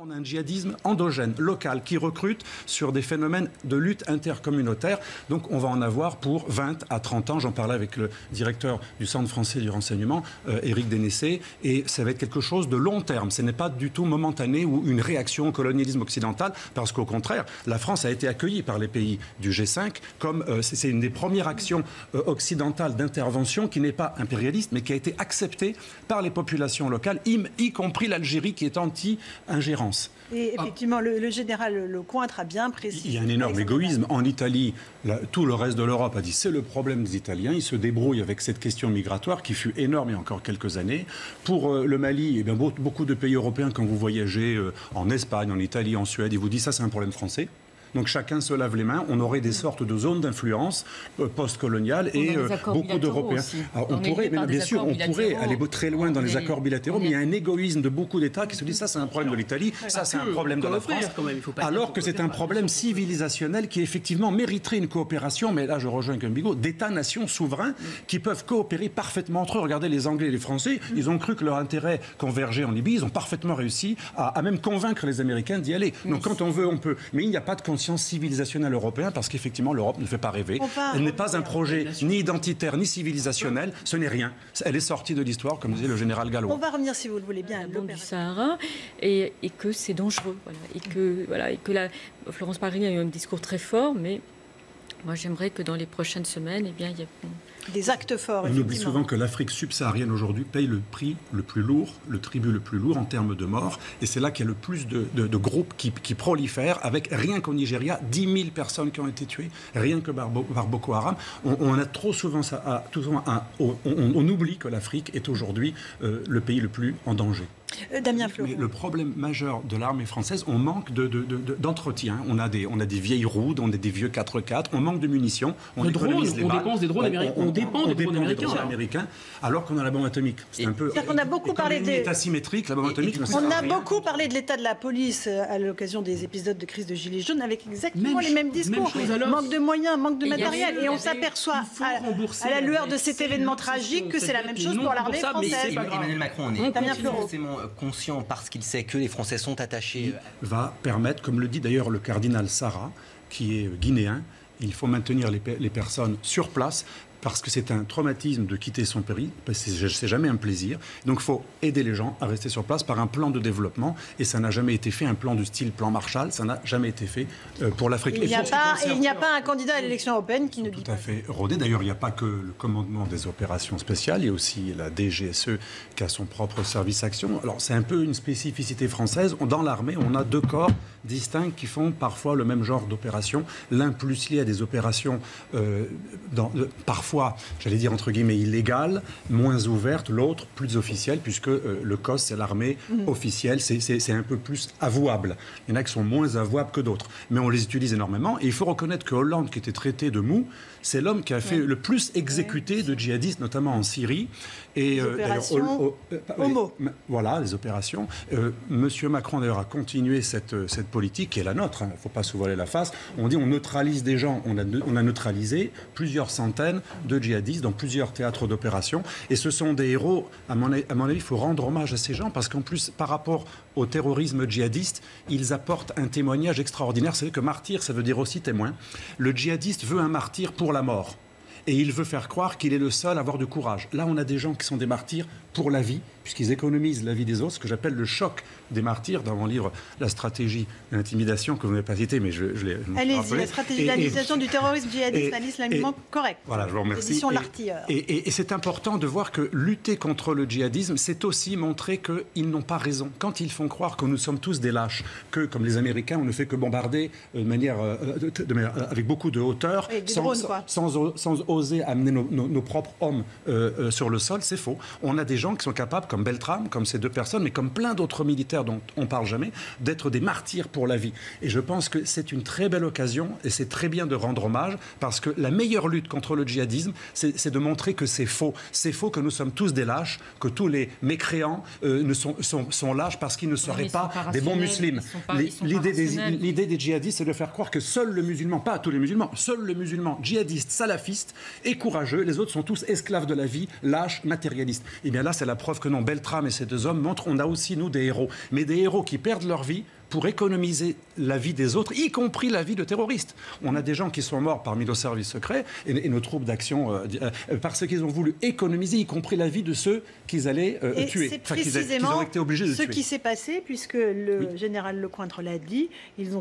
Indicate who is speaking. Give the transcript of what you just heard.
Speaker 1: On a un djihadisme endogène, local, qui recrute sur des phénomènes de lutte intercommunautaire. Donc on va en avoir pour 20 à 30 ans. J'en parlais avec le directeur du Centre français du renseignement, Éric Dénessé, et ça va être quelque chose de long terme. Ce n'est pas du tout momentané ou une réaction au colonialisme occidental, parce qu'au contraire, la France a été accueillie par les pays du G5 comme c'est une des premières actions occidentales d'intervention qui n'est pas impérialiste, mais qui a été acceptée par les populations locales, y compris l'Algérie qui est anti-ingérence.
Speaker 2: Et effectivement, le général Lecointre a bien précisé.
Speaker 1: Il y a un énorme égoïsme. En Italie, tout le reste de l'Europe a dit c'est le problème des Italiens. Ils se débrouillent avec cette question migratoire qui fut énorme il y a encore quelques années. Pour le Mali, eh bien, beaucoup de pays européens, quand vous voyagez en Espagne, en Italie, en Suède, ils vous disent ça c'est un problème français. Donc chacun se lave les mains. On aurait des sortes de zones d'influence post-coloniales et beaucoup d'Européens. On pourrait, bien sûr, on pourrait aller très loin dans les accords bilatéraux, mais il y a un égoïsme de beaucoup d'États qui se disent ça c'est un problème de l'Italie, ça c'est un problème de la France, alors que c'est un problème civilisationnel qui effectivement mériterait une coopération, mais là je rejoins Bigot, d'États-nations souverains qui peuvent coopérer parfaitement entre eux. Regardez les Anglais et les Français, ils ont cru que leur intérêt convergeait en Libye, ils ont parfaitement réussi à même convaincre les Américains d'y aller. Donc quand on veut, on peut. Mais il n'y a pas de conscience civilisationnelle européenne parce qu'effectivement l'Europe ne fait pas rêver. Elle n'est pas un projet ni identitaire ni civilisationnel, ce n'est rien. Elle est sortie de l'histoire, comme disait le général Gallois.
Speaker 2: On va revenir, si vous le voulez bien,
Speaker 3: du Sahara et que c'est dangereux. Et que Florence Parly a eu un discours très fort, mais moi j'aimerais que dans les prochaines semaines, il y ait
Speaker 2: des actes forts.
Speaker 1: On oublie souvent que l'Afrique subsaharienne aujourd'hui paye le prix le plus lourd, le tribut le plus lourd en termes de morts. Et c'est là qu'il y a le plus de groupes qui prolifèrent, avec rien qu'au Nigeria, 10 000 personnes qui ont été tuées, rien que par Boko Haram. On a trop souvent on oublie que l'Afrique est aujourd'hui le pays le plus en danger.
Speaker 2: Damien Fleuron.
Speaker 1: Mais le problème majeur de l'armée française, on manque d'entretien. On a des vieilles roues, on a des vieux 4x4, on manque de munitions. On dépense des drones américains. On dépend des drones américains, alors qu'on a la bombe atomique. C'est un peu.
Speaker 2: On a beaucoup parlé
Speaker 1: de asymétrique, la bombe atomique.
Speaker 2: On a beaucoup parlé de l'état de la police à l'occasion des épisodes de crise de Gilets jaunes, avec exactement les mêmes discours. Manque de moyens, manque de matériel, et on s'aperçoit à la lueur de cet événement tragique que c'est la même chose pour l'armée française.
Speaker 4: Emmanuel Macron n'est pas forcément conscient parce qu'il sait que les Français sont attachés.
Speaker 1: Va permettre, comme le dit d'ailleurs le cardinal Sarah, qui est guinéen, il faut maintenir les personnes sur place parce que c'est un traumatisme de quitter son pays, parce que c'est jamais un plaisir. Donc il faut aider les gens à rester sur place par un plan de développement, et ça n'a jamais été fait, un plan du style plan Marshall, ça n'a jamais été fait pour l'Afrique.
Speaker 2: Il n'y a pas un candidat à l'élection européenne qui ne dit pas.
Speaker 1: Tout à fait rodé. D'ailleurs, il n'y a pas que le commandement des opérations spéciales, il y a aussi la DGSE qui a son propre service action. Alors c'est un peu une spécificité française. Dans l'armée, on a deux corps distincts qui font parfois le même genre d'opérations. L'un plus lié à des opérations parfois, j'allais dire entre guillemets illégales, moins ouvertes, l'autre plus officielle, puisque le COS, c'est l'armée officielle, c'est un peu plus avouable. Il y en a qui sont moins avouables que d'autres, mais on les utilise énormément. Et il faut reconnaître que Hollande, qui était traité de mou, c'est l'homme qui a fait le plus exécuter de djihadistes, notamment en Syrie. Et
Speaker 2: les opérations Homo.
Speaker 1: Voilà, les opérations. Monsieur Macron, d'ailleurs, a continué cette politique, qui est la nôtre, il ne faut pas se voiler la face. On dit on neutralise des gens, on a neutralisé plusieurs centaines de djihadistes dans plusieurs théâtres d'opération. Et ce sont des héros, à mon avis, il faut rendre hommage à ces gens, parce qu'en plus, par rapport au terrorisme djihadiste, ils apportent un témoignage extraordinaire. C'est que martyr, ça veut dire aussi témoin. Le djihadiste veut un martyr pour la mort. Et il veut faire croire qu'il est le seul à avoir du courage. Là, on a des gens qui sont des martyrs pour la vie, puisqu'ils économisent la vie des autres, ce que j'appelle le choc des martyrs, dans mon livre « La stratégie de l'intimidation », que vous n'avez pas cité, mais je l'ai
Speaker 2: Allez-y, la stratégie d'intimidation du terrorisme djihadiste à l'islamisme, correct.
Speaker 1: Voilà, je vous remercie.
Speaker 2: L'Artilleur.
Speaker 1: Et c'est important de voir que lutter contre le djihadisme, c'est aussi montrer qu'ils n'ont pas raison. Quand ils font croire que nous sommes tous des lâches, que, comme les Américains, on ne fait que bombarder de manière avec beaucoup de hauteur, sans oser amener nos propres hommes sur le sol, c'est faux. On a des gens qui sont capables, comme Beltrame, comme ces deux personnes, mais comme plein d'autres militaires dont on ne parle jamais, d'être des martyrs pour la vie. Et je pense que c'est une très belle occasion, et c'est très bien de rendre hommage, parce que la meilleure lutte contre le djihadisme, c'est de montrer que c'est faux. C'est faux que nous sommes tous des lâches, que tous les mécréants sont lâches parce qu'ils ne seraient pas des bons musulmans. L'idée des djihadistes, c'est de faire croire que seul le musulman, pas tous les musulmans, seul le musulman djihadiste, salafiste, et courageux. Les autres sont tous esclaves de la vie, lâches, matérialistes. Et bien là, c'est la preuve que non, Beltrame et ces deux hommes montrent qu'on a aussi, nous, des héros. Mais des héros qui perdent leur vie pour économiser la vie des autres, y compris la vie de terroristes. On a des gens qui sont morts parmi nos services secrets et nos troupes d'action parce qu'ils ont voulu économiser, y compris la vie de ceux qu'ils allaient tuer.
Speaker 2: C'est précisément qu'ils ont été obligés de tuer. Ce qui s'est passé, puisque le général Lecointre l'a dit, ils ont